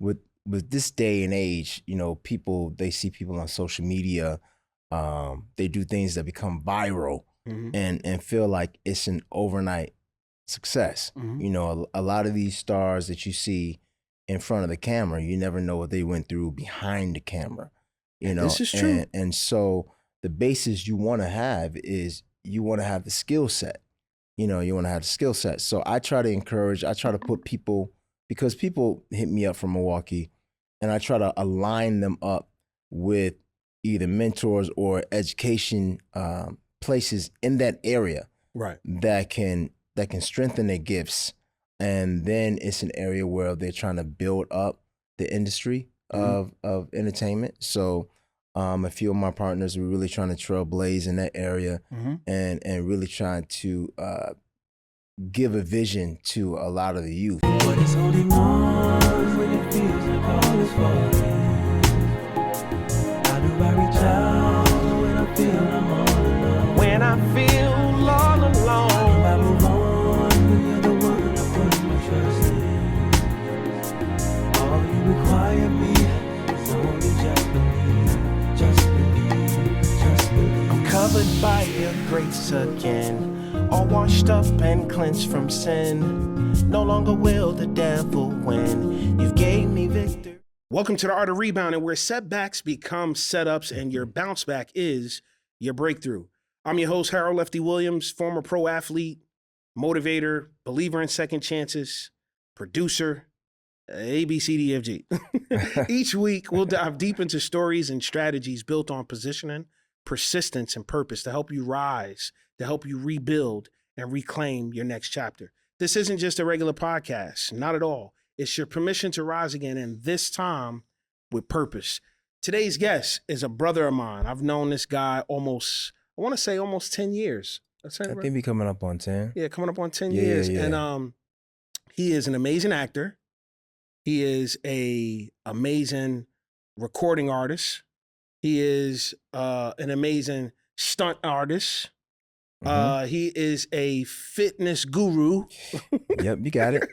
with this day and age, they see people on social media, they do things that become viral and feel like it's an overnight success. A lot of these stars that you see in front of the camera, you never know what they went through behind the camera. This is true. And so the basis you want to have is you want to have the skill set. You want to have the skill set. So I try to put people, because people hit me up from Milwaukee, and I try to align them up with either mentors or education places in that area, right? That can strengthen their gifts, and then it's an area where they're trying to build up the industry of entertainment. So a few of my partners were really trying to trailblaze in that area, and really trying to give a vision to a lot of the youth. But it's only one when it feels like all is falling. How do I reach out when I feel I'm all alone? When I feel all alone. How do I move on when you're the one I put my trust in? All you require me is only just believe, just believe, just believe. I'm covered by your grace again. All washed up and cleansed from sin. No longer will the devil win. You've gave me victory. Welcome to the Art of Rebounding, where setbacks become setups and your bounce back is your breakthrough. I'm your host, Harold Lefty Williams, former pro athlete, motivator, believer in second chances, producer, ABCDFG. Each week, we'll dive deep into stories and strategies built on positioning, persistence, and purpose to help you rise, to help you rebuild and reclaim your next chapter. This isn't just a regular podcast, not at all. It's your permission to rise again, and this time with purpose. Today's guest is a brother of mine. I've known this guy almost 10 years. I think we're coming up on 10. Yeah, coming up on 10 years. Yeah. And he is an amazing actor. He is an amazing recording artist. He is an amazing stunt artist. He is a fitness guru. Yep, you got it.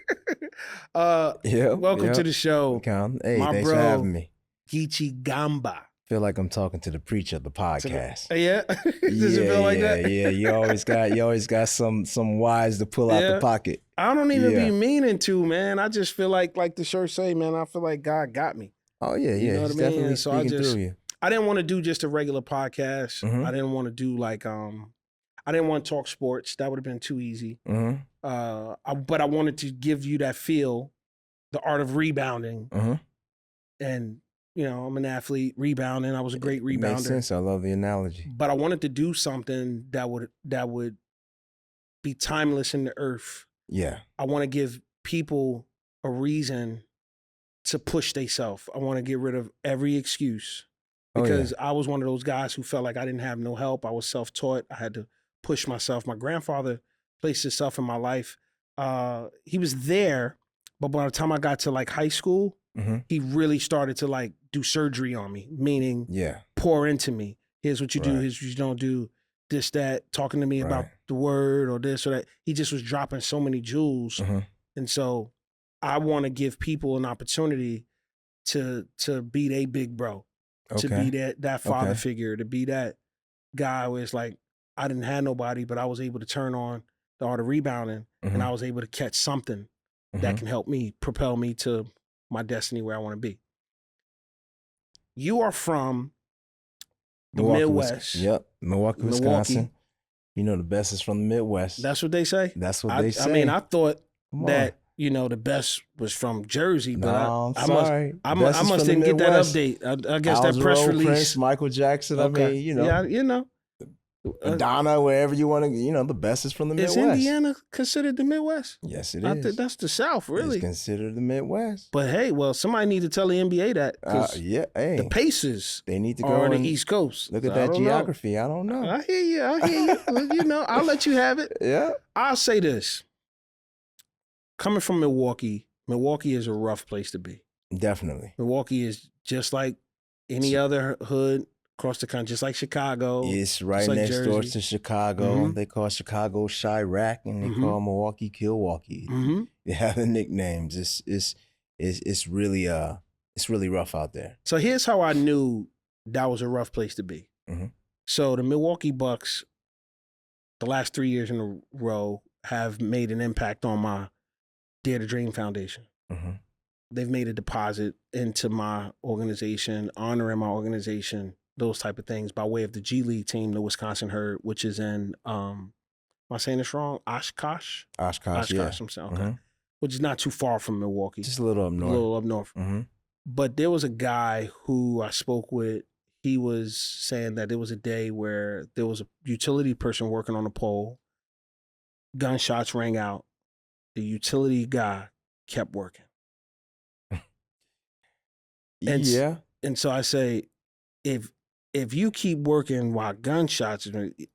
Welcome to the show. Hey, thanks for having me. Gichi Gamba. Feel like I'm talking to the preacher of the podcast. Yeah? Does it feel like that? Yeah. You always got some wise to pull out the pocket. I don't even be meaning to, man. I just feel like the shirt say, man, I feel like God got me. Oh yeah, You know what I mean? Definitely So speaking through you. I didn't want to do just a regular podcast. I didn't want to do I didn't want to talk sports. That would have been too easy. But I wanted to give you that feel, the art of rebounding. And, I'm an athlete, rebounding. I was a great rebounder. Makes sense. I love the analogy. But I wanted to do something that would be timeless in the earth. Yeah. I want to give people a reason to push themselves. I want to get rid of every excuse. Because I was one of those guys who felt like I didn't have no help. I was self-taught. I had to push myself. My grandfather placed himself in my life. He was there, but by the time I got to high school, he really started to do surgery on me, meaning pour into me. Here's what you do, here's what you don't do, this, that, talking to me about the word or this or that. He just was dropping so many jewels. And so I want to give people an opportunity to be their big bro, to be that father figure, to be that guy where it's like, I didn't have nobody, but I was able to turn on the art of rebounding and I was able to catch something that can help me, propel me to my destiny where I want to be. You are from the Midwest. Yep, Milwaukee, Wisconsin. The best is from the Midwest. That's what they say? That's what they say. I mean, I thought that, the best was from Jersey, but I'm sorry. I must didn't get that update. I guess that press release. Prince, Michael Jackson, Yeah, Madonna, wherever you want to, the best is from the Midwest. Is Indiana considered the Midwest? Yes, it is. I think that's the South, really. It's considered the Midwest. But hey, somebody need to tell the NBA that. Hey. The Pacers they need to go on the East Coast. Look at that geography. I don't know. I hear you. I'll let you have it. Yeah. I'll say this. Coming from Milwaukee is a rough place to be. Definitely. Milwaukee is just like any other hood across the country, just like Chicago. It's right next door to Chicago. They call Chicago Chirac, and they call Milwaukee Milwaukee. They have the nicknames. it's really rough out there. So here's how I knew that was a rough place to be. Mm-hmm. So the Milwaukee Bucks, the last 3 years in a row, have made an impact on my Dare to Dream Foundation. Mm-hmm. They've made a deposit into my organization, honoring my organization, those type of things by way of the G League team, the Wisconsin Herd, which is in, am I saying this wrong? Oshkosh, yeah. I'm saying, okay. Mm-hmm. Which is not too far from Milwaukee. Just a little up A north. little up north. Mm-hmm. But there was a guy who I spoke with. He was saying that there was a day where there was a utility person working on a pole. Gunshots rang out. The utility guy kept working. And yeah. And so I say, if you keep working while gunshots,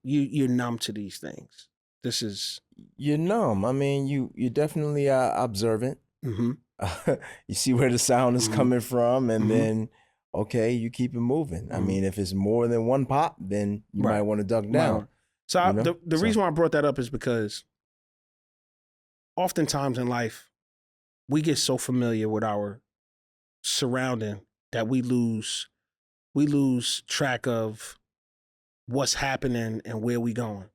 you're numb to these things. This is, You're numb. I mean, you're definitely observant. mm-hmm. You see where the sound is Mhm. coming from, and Mhm. then okay, you keep it moving. I Mhm. mean, if it's more than one pop, then you Right. might want to duck down. So You know? the reason why I brought that up is because oftentimes in life, we get so familiar with our surrounding that we lose track of what's happening and where we going.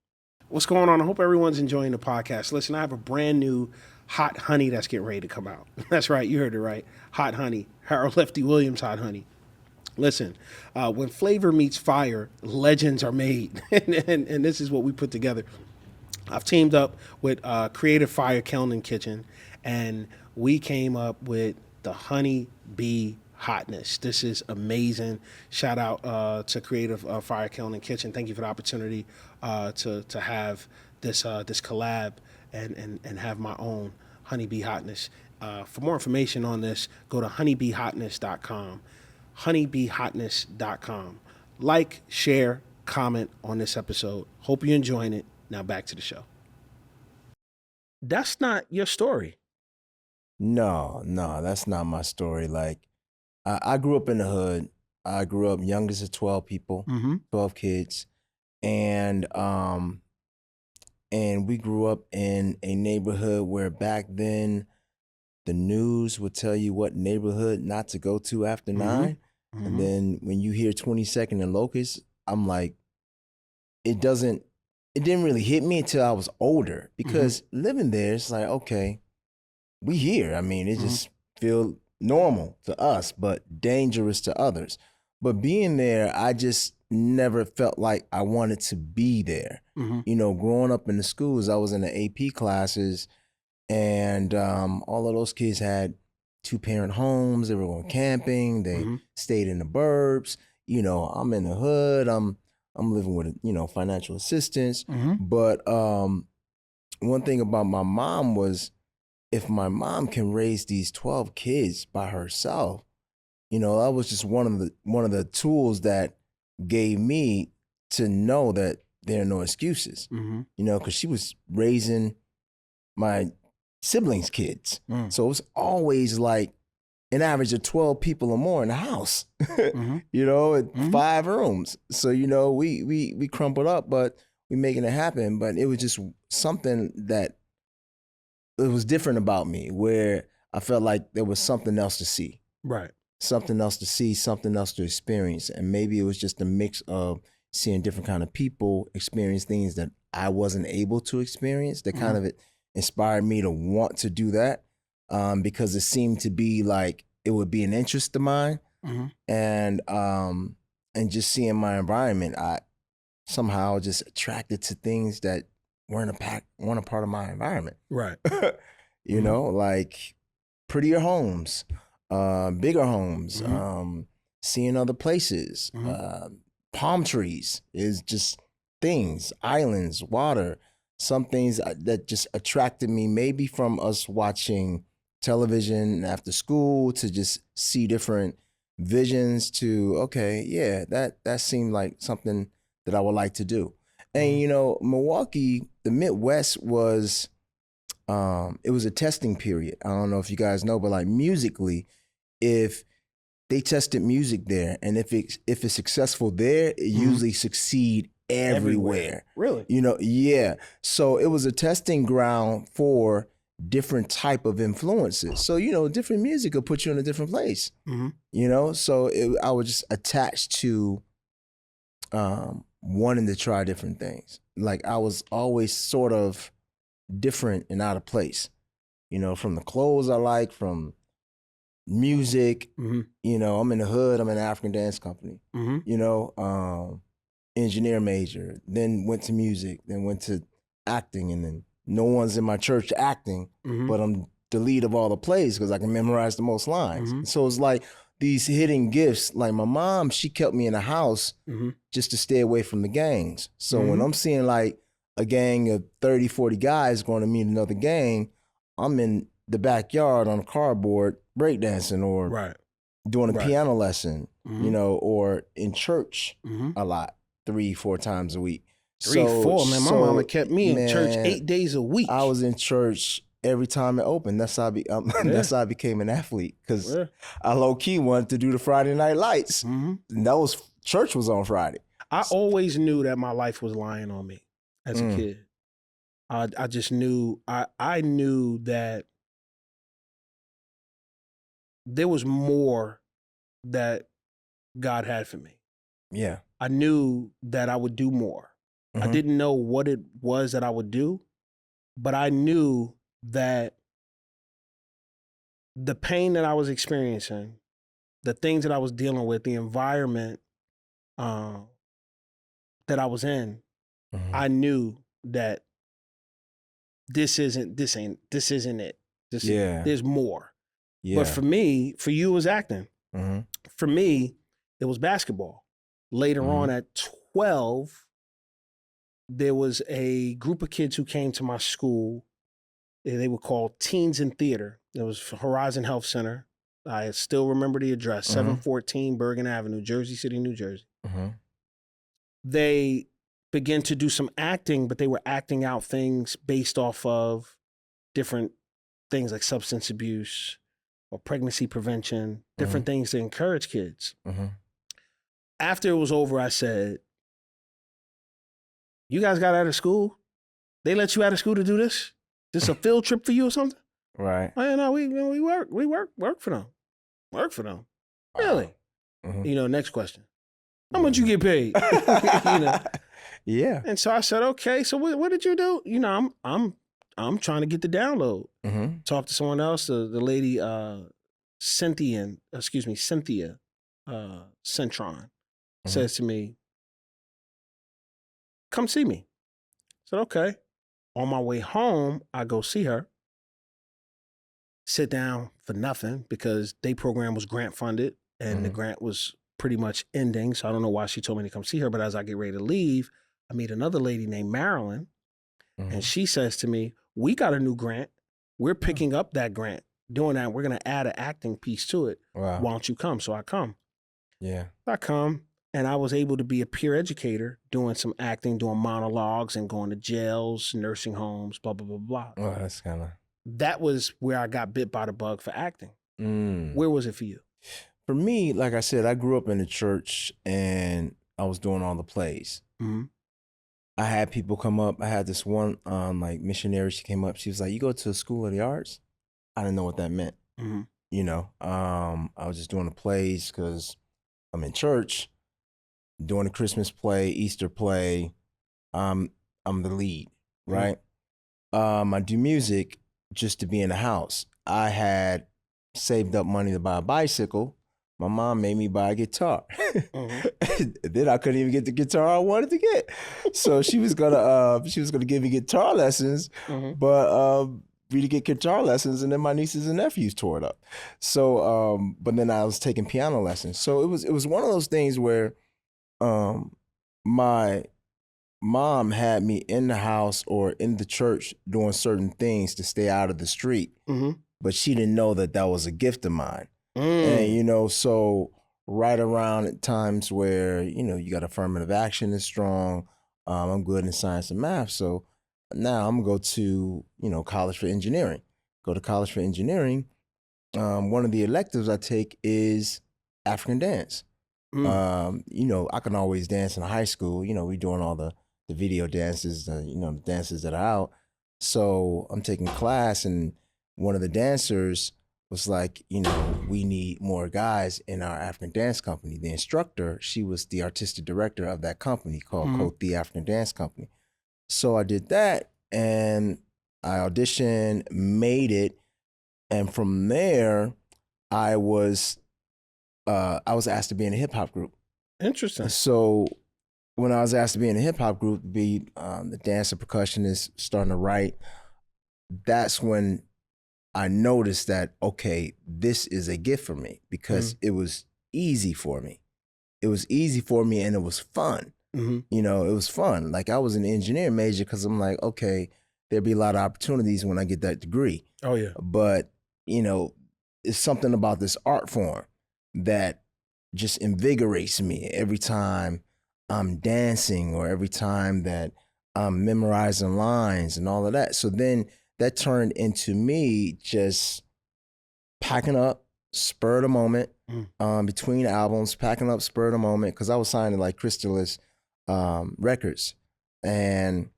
What's going on? I hope everyone's enjoying the podcast. Listen, I have a brand new hot honey that's getting ready to come out. That's right, you heard it right. Hot honey. Harold Lefty Williams hot honey. Listen, when flavor meets fire, legends are made. and this is what we put together. I've teamed up with Creative Fire Kiln and Kitchen, and we came up with the Honey Bee Hotness. This is amazing. Shout out to Creative Fire Kiln and Kitchen. Thank you for the opportunity to have this collab and have my own Honey Bee Hotness. For more information on this, go to honeybeehotness.com. honeybeehotness.com. Like, share, comment on this episode. Hope you're enjoying it. Now back to the show. That's not your story. No, that's not my story. Like, I grew up in the hood. I grew up youngest of 12 people, Mm-hmm. 12 kids, and we grew up in a neighborhood where back then the news would tell you what neighborhood not to go to after 9. Mm-hmm. And then when you hear 22nd and Locust, I'm like, it didn't really hit me until I was older, because living there, it's like, okay, we here. I mean, it just feel normal to us, but dangerous to others. But being there, I just never felt like I wanted to be there. Mm-hmm. You know, growing up in the schools, I was in the AP classes, and all of those kids had 2-parent homes. They were going camping. They stayed in the burbs. You know, I'm in the hood. I'm living with, financial assistance. But one thing about my mom was, if my mom can raise these 12 kids by herself, that was just one of the tools that gave me to know that there are no excuses. Because she was raising my siblings' kids. So it was always like an average of 12 people or more in the house, at 5 rooms. So, we crumpled up, but we making it happen. But it was just something that it was different about me, where I felt like there was something else to see. Right. Something else to see, something else to experience. And maybe it was just a mix of seeing different kind of people experience things that I wasn't able to experience, that kind of inspired me to want to do that, because it seemed to be like it would be an interest of mine. And just seeing my environment, I somehow just attracted to things that weren't a part of my environment. Right. Like prettier homes, bigger homes, seeing other places, palm trees is just things, islands, water, some things that just attracted me, maybe from us watching television after school, to just see different visions, to, okay, yeah, that seemed like something that I would like to do. And, Milwaukee, the Midwest was, it was a testing period. I don't know if you guys know, but like musically, if they tested music there, and if it's successful there, it usually succeed everywhere. Really? Yeah. So it was a testing ground for different type of influences. So, different music will put you in a different place, So I was just attached to wanting to try different things. Like I was always sort of different and out of place, from the clothes I like, from music, I'm in the hood, I'm in an African dance company, engineer major, then went to music, then went to acting, and then no one's in my church acting, but I'm the lead of all the plays because I can memorize the most lines. So it's like these hidden gifts. Like my mom, she kept me in the house just to stay away from the gangs. So when I'm seeing like a gang of 30, 40 guys going to meet another gang, I'm in the backyard on a cardboard breakdancing or doing a piano lesson, or in church a lot, 3-4 times a week. 3-4, man. My mama kept me in church 8 days a week. I was in church every time it opened. That's how that's how I became an athlete, because I low key wanted to do the Friday night lights. And church was on Friday. I always knew that my life was lying on me as a kid. I just knew. I knew that there was more that God had for me. Yeah. I knew that I would do more. I didn't know what it was that I would do, but I knew that the pain that I was experiencing, the things that I was dealing with, the environment that I was in, I knew that this isn't it. There's more. Yeah. But for me, for you, it was acting. For me, it was basketball. Later on at 12, there was a group of kids who came to my school. They were called Teens in Theater. It was Horizon Health Center. I still remember the address, 714 Bergen Avenue, Jersey City, New Jersey. They began to do some acting, but they were acting out things based off of different things like substance abuse or pregnancy prevention, different things to encourage kids. After it was over, I said, you guys got out of school? They let you out of school to do this? This a field trip for you or something? Right. Oh, yeah, no, we work for them. Work for them. Really? Next question. How much you get paid? Yeah. And so I said, okay, so what did you do? I'm trying to get the download. Talk to someone else, the lady, Cynthia Centron, says to me, come see me. I said, okay. On my way home, I go see her, sit down for nothing because day program was grant funded and the grant was pretty much ending. So I don't know why she told me to come see her. But as I get ready to leave, I meet another lady named Marilyn. And she says to me, we got a new grant. We're picking up that grant, doing that. We're going to add an acting piece to it. Wow. Why don't you come? So I come. Yeah. I come. And I was able to be a peer educator, doing some acting, doing monologues and going to jails, nursing homes, blah, blah, blah, blah. Oh, that's kind of... That was where I got bit by the bug for acting. Where was it for you? For me, like I said, I grew up in the church and I was doing all the plays. I had people come up. I had this one missionary. She came up. She was like, you go to a school of the arts? I didn't know what that meant. I was just doing the plays because I'm in church. Doing a Christmas play, Easter play, I'm the lead, right? I do music just to be in the house. I had saved up money to buy a bicycle. My mom made me buy a guitar. Then I couldn't even get the guitar I wanted to get. So she was gonna give me guitar lessons, but we to get guitar lessons, and then my nieces and nephews tore it up. So, but then I was taking piano lessons. So it was one of those things where my mom had me in the house or in the church doing certain things to stay out of the street, but she didn't know that was a gift of mine. And, so right around at times where, you got affirmative action is strong, I'm good in science and math. So now I'm gonna go to, college for engineering. Go to college for engineering. One of the electives I take is African dance. I can always dance in high school. We doing all the video dances, the dances that are out. So I'm taking class, and one of the dancers was like, we need more guys in our African dance company. The instructor, she was the artistic director of that company called Cote the African Dance Company. So I did that, and I auditioned, made it, and from there, I was asked to be in a hip hop group. Interesting. So when I was asked to be in a hip hop group, be the dancer percussionist, starting to write, that's when I noticed that, okay, this is a gift for me, because it was easy for me. It was easy for me, and it was fun. It was fun. Like, I was an engineering major because I'm like, okay, there'll be a lot of opportunities when I get that degree. Oh, yeah. But, it's something about this art form that just invigorates me every time I'm dancing, or every time that I'm memorizing lines and all of that. So then that turned into me just packing up, spur of the moment, between albums, packing up, spur of the moment, because I was signed to like Chrysalis Records. And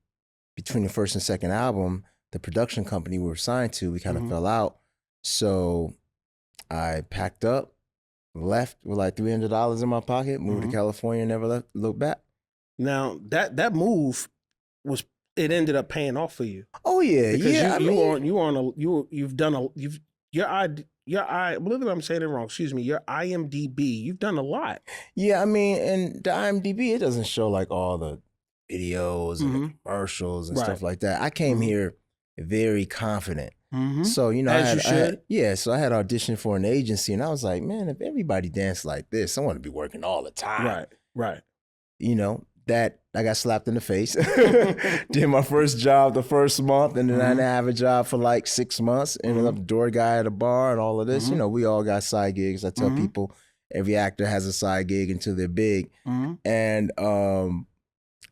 between the first and second album, the production company we were signed to, we kind of fell out. So I packed up, left with like $300 in my pocket, moved to California, never looked back. Now that move it ended up paying off for you. Oh yeah, because yeah. you've done believe me, I'm saying it wrong. Excuse me. Your IMDb, you've done a lot. Yeah, I mean, and the IMDb, it doesn't show like all the videos and the commercials and stuff like that. I came here very confident. So, I had auditioned for an agency, and I was like, man, if everybody danced like this, I want to be working all the time. Right. That I got slapped in the face. Did my first job the first month, and then I didn't have a job for like 6 months. Ended up the door guy at a bar and all of this. We all got side gigs. I tell people every actor has a side gig until they're big. And then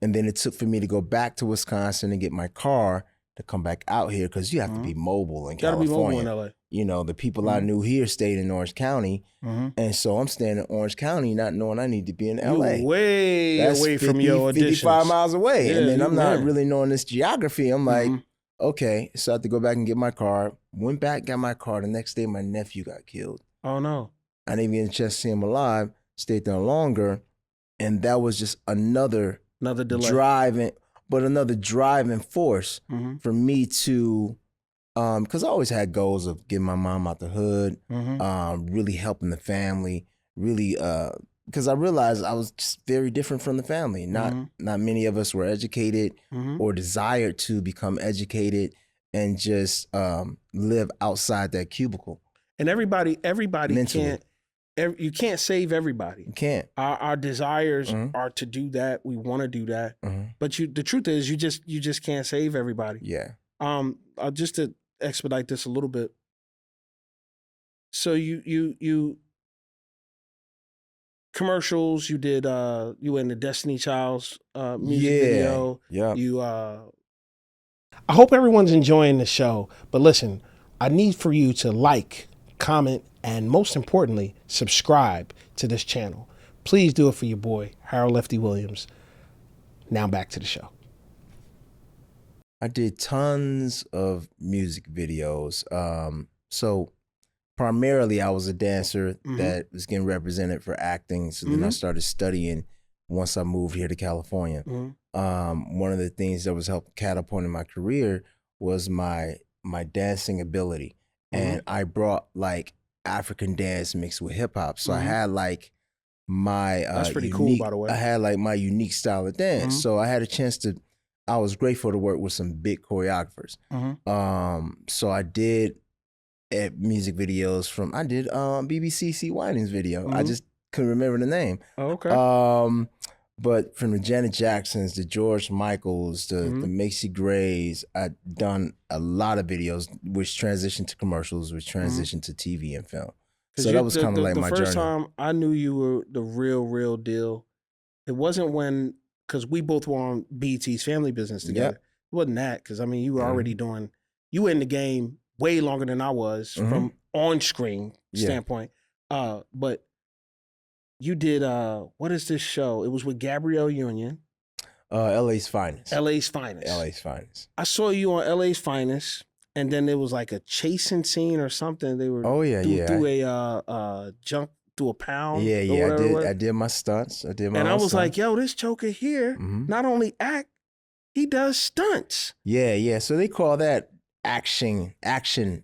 it took for me to go back to Wisconsin and get my car to come back out here, because you have to be mobile in California. Gotta be mobile in LA. The people I knew here stayed in Orange County, and so I'm staying in Orange County not knowing I need to be in LA. You're way away from your auditions. 55 miles away. Yeah, and then I'm not really knowing this geography. I'm like, okay, so I have to go back and get my car. Went back, got my car. The next day, my nephew got killed. Oh, no. I didn't even get a chance to see him alive, stayed there longer, and that was just another delay. Another driving force for me to, because I always had goals of getting my mom out the hood, really helping the family, really, because I realized I was just very different from the family. Not many of us were educated or desired to become educated and just live outside that cubicle. And everybody Mentally. you can't save everybody. You can't. Our desires are to do that. We want to do that. But the truth is, you just can't save everybody. Yeah. Just to expedite this a little bit. So you commercials. You did. You were in the Destiny Child's music video. Yeah. I hope everyone's enjoying the show. But listen, I need for you to like, comment, and most importantly, subscribe to this channel. Please do it for your boy, Harold Lefty Williams. Now back to the show. I did tons of music videos. So primarily I was a dancer that was getting represented for acting. So then I started studying once I moved here to California. One of the things that was helping catapult in my career was my dancing ability. And I brought like African dance mixed with hip hop. So I had like my that's pretty cool, by the way. I had like my unique style of dance. So I had a chance to, I was grateful to work with some big choreographers. So I did music videos I did BBC C. Wining's video. I just couldn't remember the name. Oh, okay. But from the Janet Jacksons, the George Michaels, the Macy Grays, I'd done a lot of videos which transitioned to commercials, which transitioned to TV and film. So that was kind of like my journey. The first time I knew you were the real deal, it wasn't when, because we both were on BET's Family Business together. It wasn't that, because I mean, you were already you were in the game way longer than I was from on-screen standpoint. But you did, what is this show? It was with Gabrielle Union. LA's finest. LA's Finest. LA's finest. I saw you on LA's Finest, and then there was like a chasing scene or something. They were through a junk through a pound. I did my stunts. I did my and I was stunts. like, yo, this Joker here not only act, he does stunts. Yeah. So they call that action acting.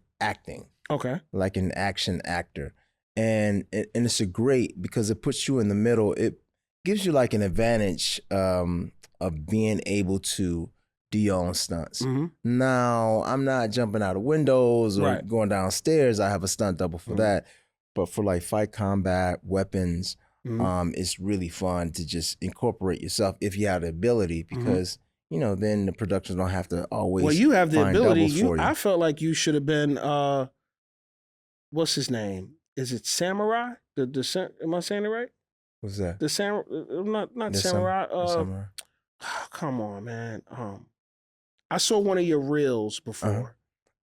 Okay. Like an action actor. And it's a great, because it puts you in the middle. It gives you like an advantage of being able to do your own stunts. Now, I'm not jumping out of windows or going downstairs. I have a stunt double for that. But for like fight combat, weapons, it's really fun to just incorporate yourself if you have the ability, because you know, then the productions don't have to always. Well, you have the find ability. doubles for you. I felt like you should have been. What's his name? Is it Samurai? Am I saying it right? What's that? The Samurai, not The Samurai. Samurai. Come on, man. I saw one of your reels before.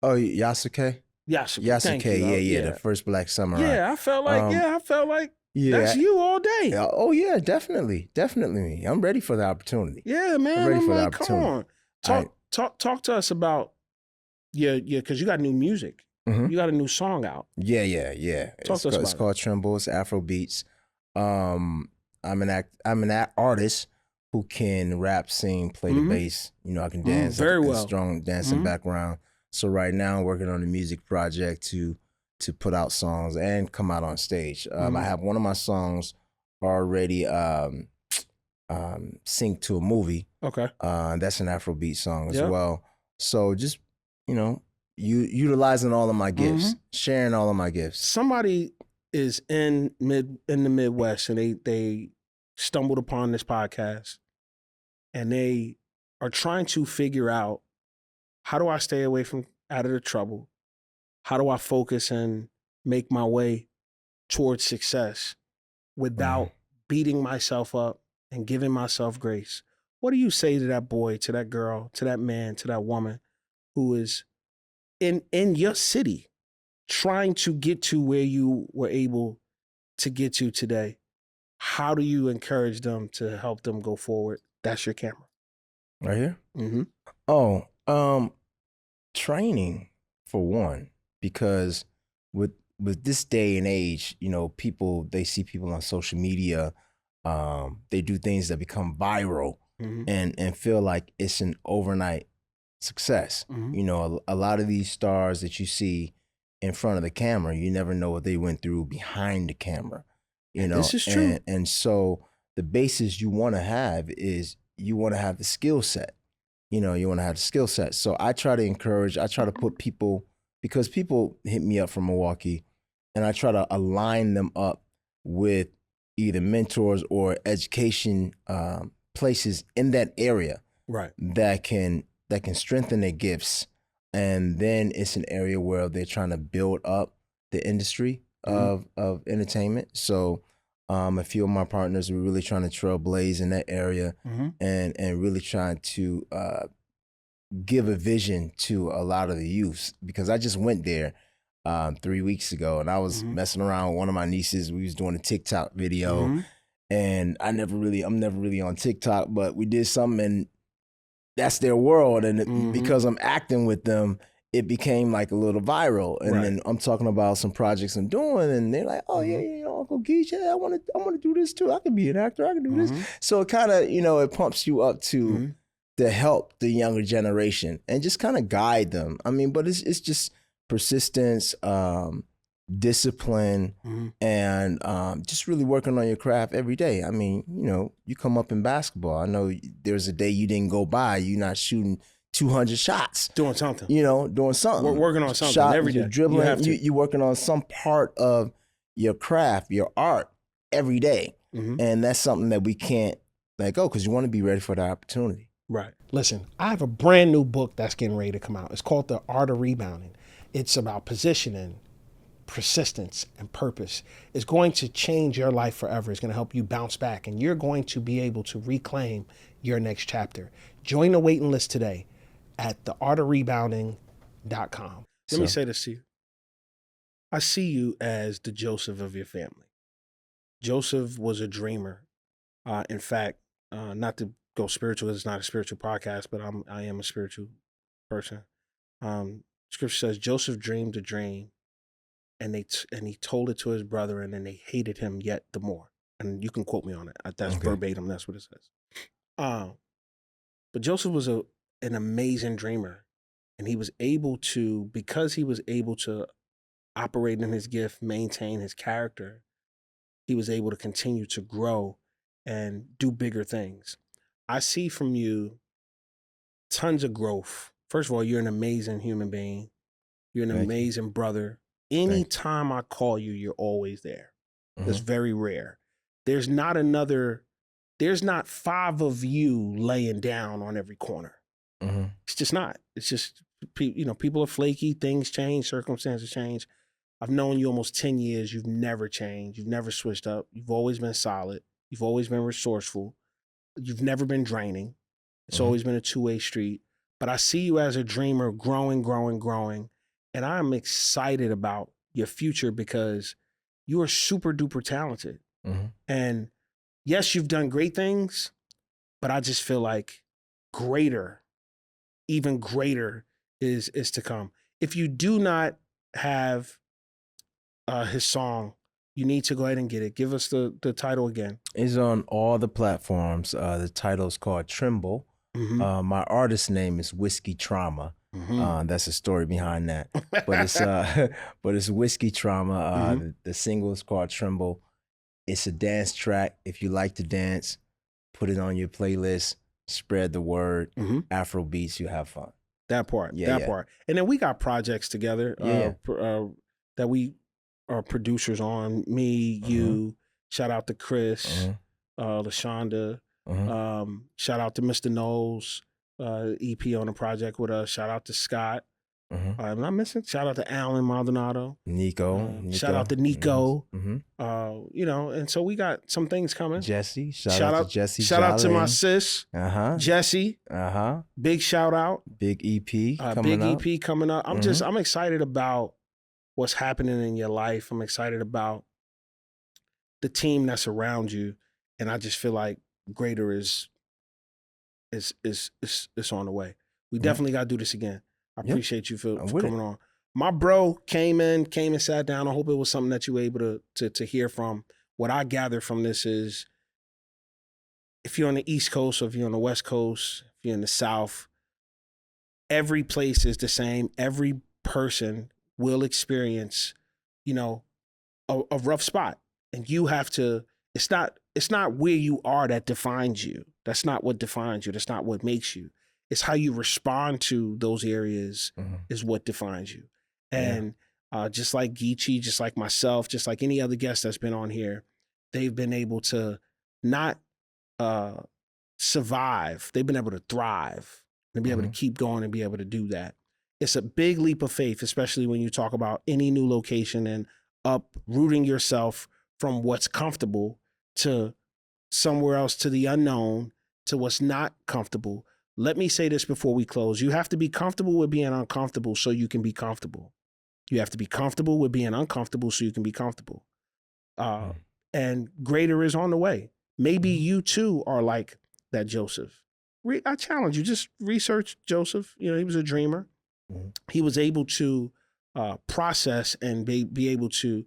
Oh, Yasuke. Yasuke. Yeah. The first Black Samurai. Yeah, I felt like that's you all day. Oh yeah, definitely me. I'm ready for the opportunity. Yeah, man. I'm ready for the come on. Talk to us about because you got new music. You got a new song out. Yeah. Talk to us about It's called Tremble. It's Afro beats. I'm an artist who can rap, sing, play the bass. You know, I can dance. Very well. Strong dancing background. So right now I'm working on a music project to put out songs and come out on stage. I have one of my songs already synced to a movie. Okay. That's an Afrobeat song as well. So just, you know, utilizing all of my gifts, sharing all of my gifts. Somebody is in the Midwest and they stumbled upon this podcast and they are trying to figure out, how do I stay away from out of the trouble? How do I focus and make my way towards success without beating myself up and giving myself grace? What do you say to that boy, to that girl, to that man, to that woman who is in your city trying to get to where you were able to get to today? How do you encourage them to help them go forward? That's your camera. Right here? Mm-hmm. Training for one, because with this day and age, you know, they see people on social media, they do things that become viral and feel like it's an overnight success. You know, a lot of these stars that you see in front of the camera, you never know what they went through behind the camera. You know, this is true. And so the basis you want to have is you want to have the skill set. You know, you want to have the skill set. So I try to put people, because people hit me up from Milwaukee, and I try to align them up with either mentors or education places in that area, that can strengthen their gifts. And then it's an area where they're trying to build up the industry of entertainment. So a few of my partners were really trying to trailblaze in that area and really trying to give a vision to a lot of the youths, because I just went there 3 weeks ago and I was messing around with one of my nieces. We was doing a TikTok video and I'm never really on TikTok, but we did something and that's their world. And because I'm acting with them, it became like a little viral. And then I'm talking about some projects I'm doing and they're like, oh yeah, Uncle Gichi, I want to do this too. I can be an actor. I can do this. So it kind of, it pumps you up to help the younger generation and just kind of guide them. I mean, but it's just persistence, discipline, and just really working on your craft every day. I mean, you come up in basketball. I know there's a day you didn't go by, you're not shooting 200 shots. Doing something. Doing something. We're working on something every day. You're dribbling, you're working on some part of your craft, your art every day. And that's something that we can't let go, because you want to be ready for the opportunity. Right. Listen, I have a brand new book that's getting ready to come out. It's called The Art of Rebounding. It's about positioning, persistence, and purpose. It's going to change your life forever. It's going to help you bounce back, and you're going to be able to reclaim your next chapter. Join the waiting list today at theartofrebounding.com. Let me say this to you. I see you as the Joseph of your family. Joseph was a dreamer. In fact, not to go spiritual. It's not a spiritual podcast, but I am a spiritual person. Scripture says Joseph dreamed a dream, and he told it to his brother, and then they hated him yet the more. And you can quote me on it. That's verbatim. That's what it says. But Joseph was an amazing dreamer, and he was able to, because he was able to operate in his gift, maintain his character, he was able to continue to grow and do bigger things. I see from you tons of growth. First of all, you're an amazing human being. You're an amazing brother. Anytime I call you, you're always there. That's very rare. There's not 5 of you laying down on every corner. It's just not. It's just, people are flaky, things change, circumstances change. I've known you almost 10 years. You've never changed. You've never switched up. You've always been solid. You've always been resourceful. You've never been draining. It's always been a two-way street. But I see you as a dreamer growing. And I'm excited about your future because you are super duper talented. And yes, you've done great things, but I just feel like even greater is to come. If you do not have his song, you need to go ahead and get it. Give us the title again. It's on all the platforms. The title is called Tremble. My artist name is Whiskey Trauma. That's a story behind that. But it's Whiskey Trauma. The single is called Tremble. It's a dance track. If you like to dance, put it on your playlist. Spread the word. Afro beats, you have fun. That part. Part. And then we got projects together that we are producers on. Me, you. Shout out to Chris, LaShonda. Shout out to Mr. Knowles, EP on the project with us. Shout out to Scott. I'm not missing. Shout out to Alan Maldonado. Nico. Shout out to Nico. And so we got some things coming. Jesse. Shout out to Jesse. Shout out to my sis, Jesse. Big shout out. Big EP coming up. I'm excited about what's happening in your life. I'm excited about the team that's around you. And I just feel like greater is on the way. We definitely got to do this again. I appreciate you for coming on. My bro came and sat down. I hope it was something that you were able to hear from. What I gathered from this is, if you're on the East Coast or if you're on the West Coast, if you're in the South, every place is the same. Every person will experience, a rough spot. And you have to, it's not where you are that defines you. That's not what defines you. That's not what makes you. It's how you respond to those areas is what defines you. And just like Gichi, just like myself, just like any other guest that's been on here, they've been able to not survive. They've been able to thrive and be able to keep going and be able to do that. It's a big leap of faith, especially when you talk about any new location and uprooting yourself from what's comfortable to somewhere else, to the unknown, to what's not comfortable. Let me say this before we close. You have to be comfortable with being uncomfortable so you can be comfortable. You have to be comfortable with being uncomfortable so you can be comfortable. And greater is on the way. Maybe you too are like that Joseph. I challenge you, just research Joseph. He was a dreamer. He was able to process and be able to,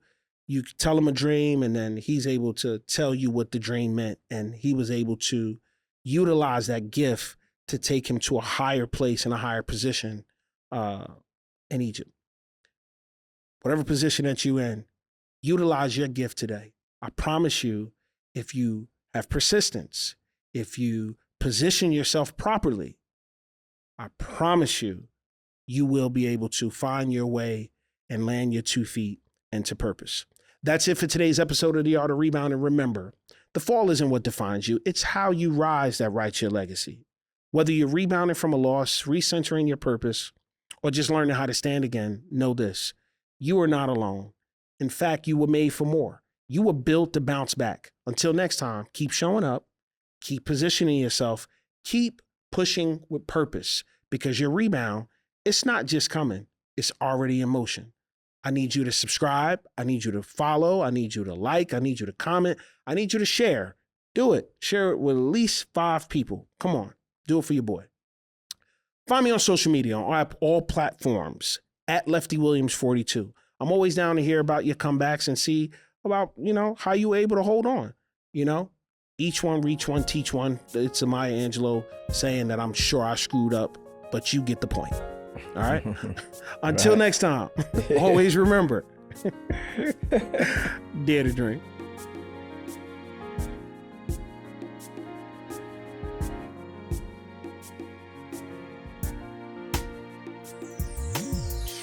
you tell him a dream and then he's able to tell you what the dream meant. And he was able to utilize that gift to take him to a higher place and a higher position in Egypt. Whatever position that you're in, utilize your gift today. I promise you, if you have persistence, if you position yourself properly, I promise you, you will be able to find your way and land your 2 feet into purpose. That's it for today's episode of The Art of Rebounding. Remember, the fall isn't what defines you. It's how you rise that writes your legacy. Whether you're rebounding from a loss, recentering your purpose, or just learning how to stand again, know this: you are not alone. In fact, you were made for more. You were built to bounce back. Until next time, keep showing up, keep positioning yourself, keep pushing with purpose, because your rebound, it's not just coming, it's already in motion. I need you to subscribe. I need you to follow. I need you to like. I need you to comment. I need you to share. Do it. Share it with at least 5 people. Come on. Do it for your boy. Find me on social media on all platforms at Lefty Williams 42. I'm always down to hear about your comebacks and see about, how you were able to hold on. Each one, reach one, teach one. It's a Maya Angelou saying that I'm sure I screwed up, but you get the point. All right? Until next time, always remember, dare to drink.